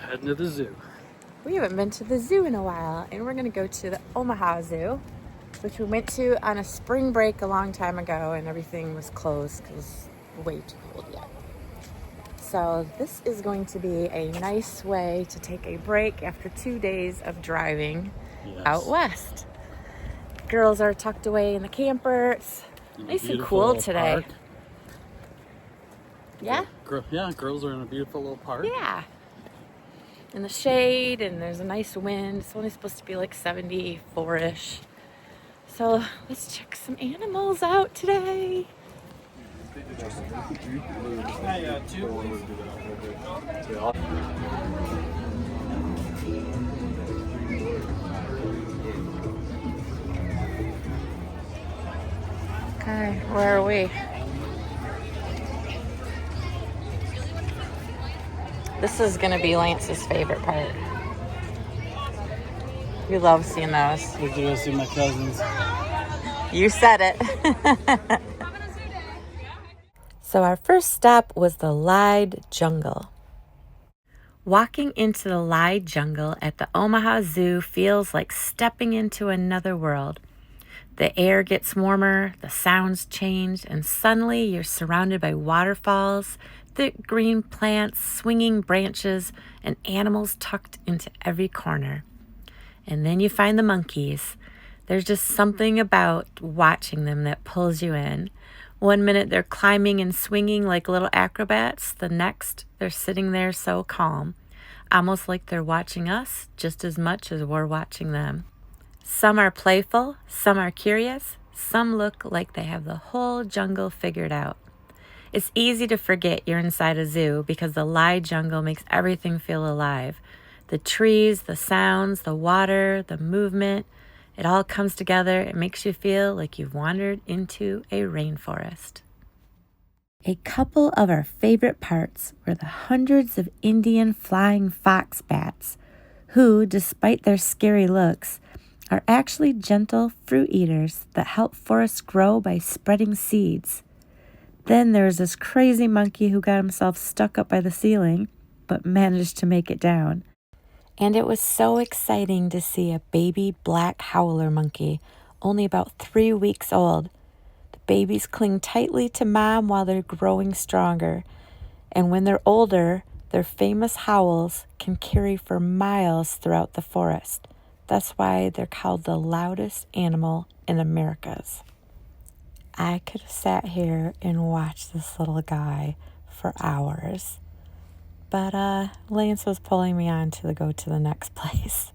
Heading to the zoo. We haven't been to the zoo in a while, and we're gonna go to the Omaha Zoo, which we went to on a spring break a long time ago, and everything was closed because it's way too cold yet. So this is going to be a nice way to take a break after 2 days of driving out west. Girls are tucked away in the camper. It's nice and cool today. Park. Yeah? Yeah, girls are in a beautiful little park. Yeah. In the shade, and there's a nice wind. It's only supposed to be like 74-ish. So let's check some animals out today. Okay, where are we? This is gonna be Lance's favorite part. We love seeing those. We're gonna see my cousins. You said it. So our first stop was the Leid Jungle. Walking into the Leid Jungle at the Omaha Zoo feels like stepping into another world. The air gets warmer, the sounds change, and suddenly you're surrounded by waterfalls, thick green plants, swinging branches, and animals tucked into every corner. And then you find the monkeys. There's just something about watching them that pulls you in. One minute they're climbing and swinging like little acrobats. The next, they're sitting there so calm, almost like they're watching us just as much as we're watching them. Some are playful, some are curious, some look like they have the whole jungle figured out. It's easy to forget you're inside a zoo because the Leid Jungle makes everything feel alive. The trees, the sounds, the water, the movement, it all comes together. It makes you feel like you've wandered into a rainforest. A couple of our favorite parts were the hundreds of Indian flying fox bats, who, despite their scary looks, are actually gentle fruit eaters that help forests grow by spreading seeds. Then there's this crazy monkey who got himself stuck up by the ceiling, but managed to make it down. And it was so exciting to see a baby black howler monkey, only about 3 weeks old. The babies cling tightly to mom while they're growing stronger. And when they're older, their famous howls can carry for miles throughout the forest. That's why they're called the loudest animal in Americas. I could have sat here and watched this little guy for hours. But Lance was pulling me on to go to the next place.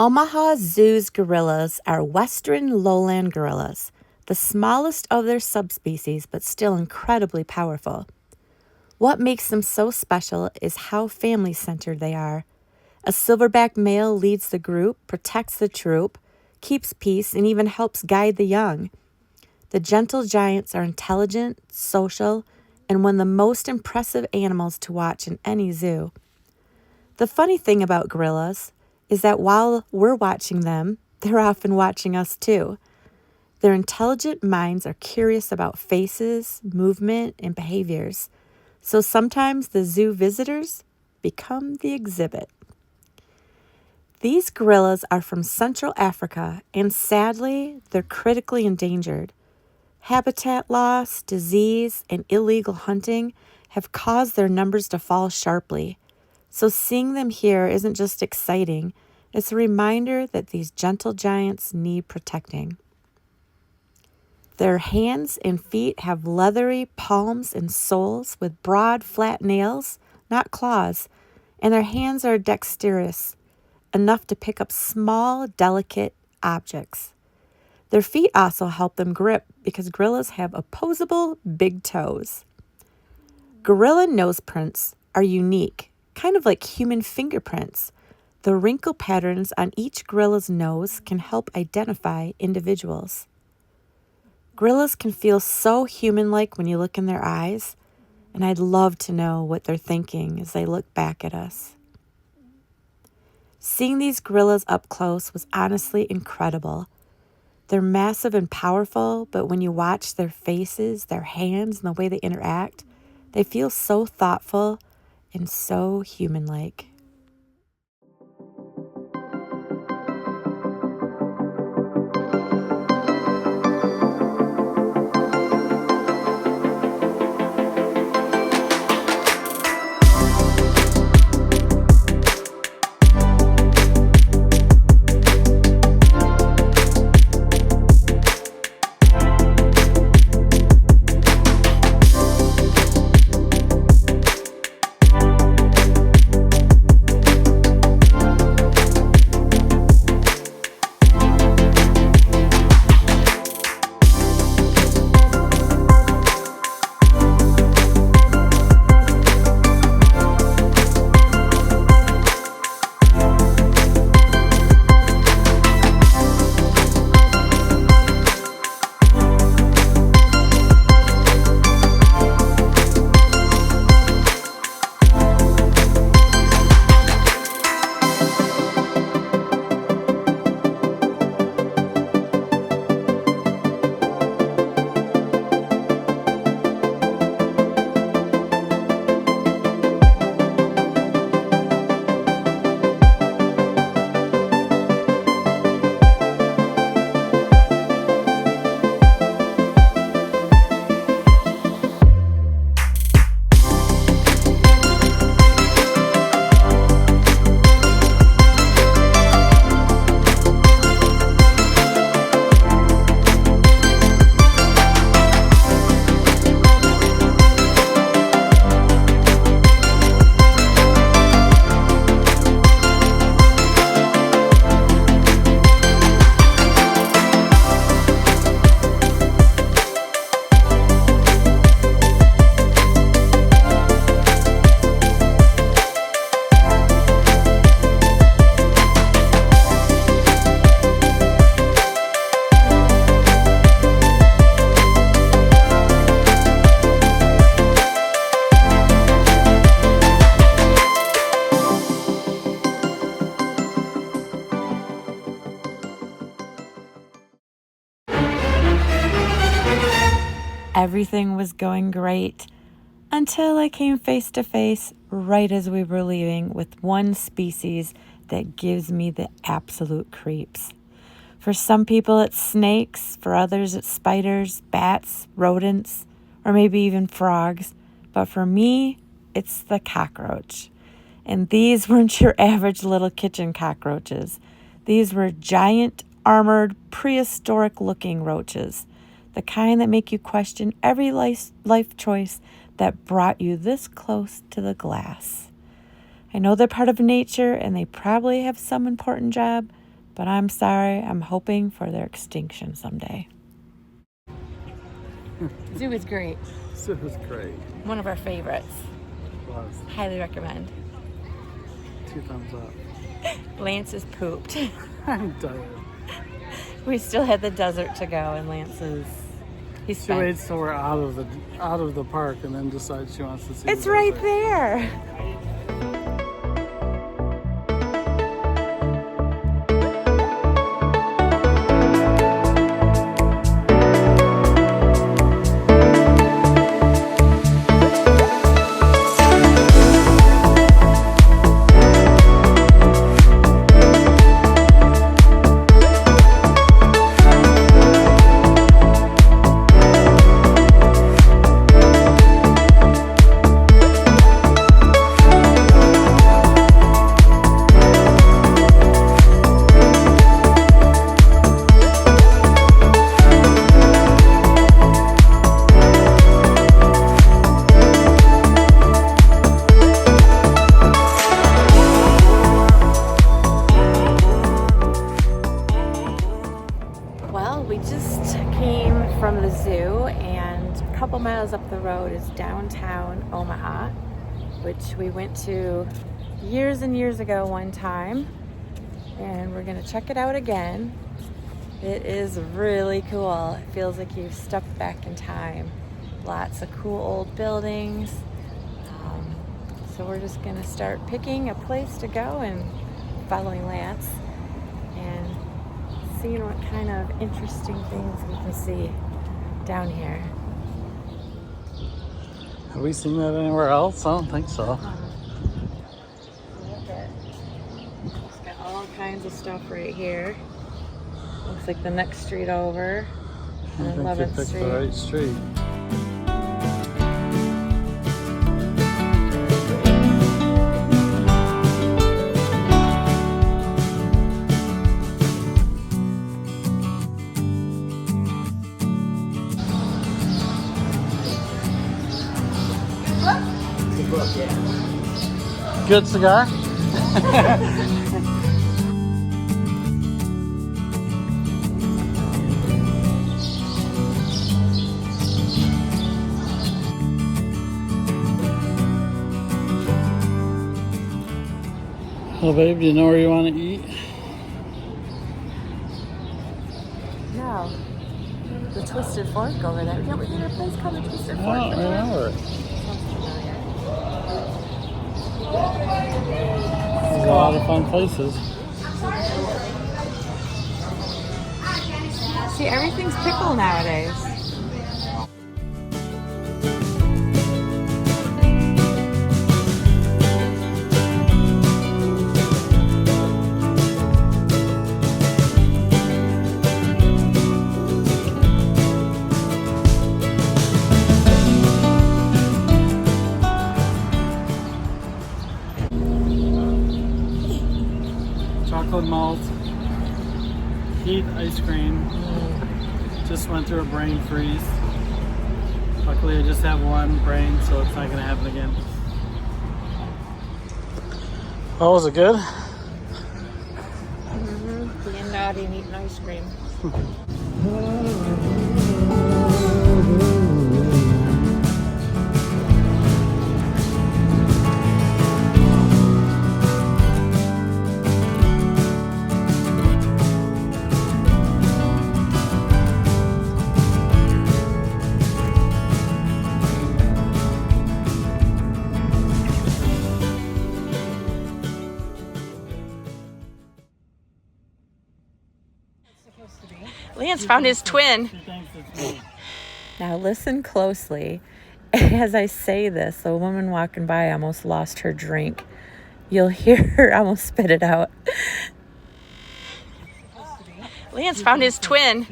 Omaha Zoo's gorillas are western lowland gorillas, the smallest of their subspecies but still incredibly powerful. What makes them so special is how family-centered they are. A silverback male leads the group, protects the troop, keeps peace, and even helps guide the young. The gentle giants are intelligent, social, and one of the most impressive animals to watch in any zoo. The funny thing about gorillas is that while we're watching them, they're often watching us too. Their intelligent minds are curious about faces, movement, and behaviors. So sometimes the zoo visitors become the exhibit. These gorillas are from Central Africa, and sadly, they're critically endangered. Habitat loss, disease, and illegal hunting have caused their numbers to fall sharply. So seeing them here isn't just exciting, it's a reminder that these gentle giants need protecting. Their hands and feet have leathery palms and soles with broad, flat nails, not claws, and their hands are dexterous, enough to pick up small, delicate objects. Their feet also help them grip because gorillas have opposable big toes. Gorilla nose prints are unique, kind of like human fingerprints. The wrinkle patterns on each gorilla's nose can help identify individuals. Gorillas can feel so human-like when you look in their eyes, and I'd love to know what they're thinking as they look back at us. Seeing these gorillas up close was honestly incredible. They're massive and powerful, but when you watch their faces, their hands, and the way they interact, they feel so thoughtful and so human-like. Everything was going great until I came face to face right as we were leaving with one species that gives me the absolute creeps. For some people it's snakes, for others it's spiders, bats, rodents, or maybe even frogs. But for me, it's the cockroach. And these weren't your average little kitchen cockroaches. These were giant, armored, prehistoric-looking roaches. The kind that make you question every life choice that brought you this close to the glass. I know they're part of nature and they probably have some important job, But I'm sorry, I'm hoping for their extinction someday. Zoo is great. Zoo is great. One of our favorites. Was. Highly recommend. 2 thumbs up. Lance is pooped. I'm tired. We still had the desert to go, and Lance is... She waits till we're out of the park and then decides she wants to see. It's right there. From the zoo, and a couple miles up the road is Downtown Omaha, which we went to years and years ago one time, and we're gonna check it out again. It is really cool. It feels like you've stepped back in time. Lots of cool old buildings. So we're just gonna start picking a place to go and following Lance and seeing what kind of interesting things we can see down here. Have we seen that anywhere else? I don't think so. Look at, it's got all kinds of stuff right here. Looks like the next street over. I think you 11th picked Street. the right street. Good cigar? Well, babe, do you know where you want to eat? No. The Twisted Fork over there. Yeah, we got a place called the Twisted Fork. I don't remember. There's a lot of fun places. See, everything's pickle nowadays. Chocolate malt, heat ice cream. Just went through a brain freeze. Luckily I just have one brain, so it's not gonna happen again. Oh, was it good? Being naughty and eating ice cream. Lance found his twin. Now listen closely. As I say this, a woman walking by almost lost her drink. You'll hear her almost spit it out. Lance found his twin.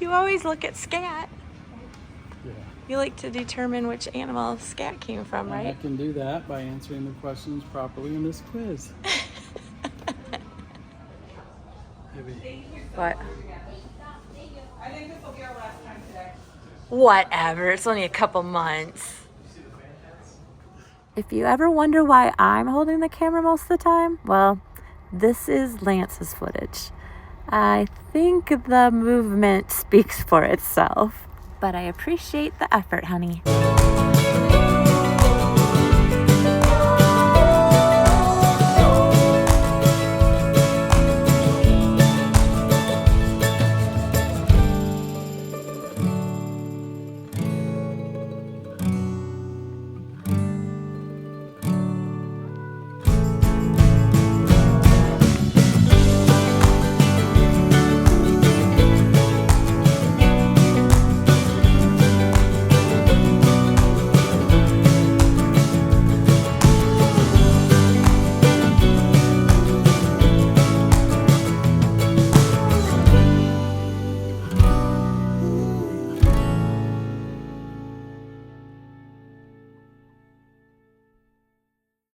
You always look at scat. Yeah. You like to determine which animal scat came from, right? I can do that by answering the questions properly in this quiz. Maybe. What? I think this will be our last time today. Whatever. It's only a couple months. If you ever wonder why I'm holding the camera most of the time, well, this is Lance's footage. I think the movement speaks for itself, but I appreciate the effort, honey.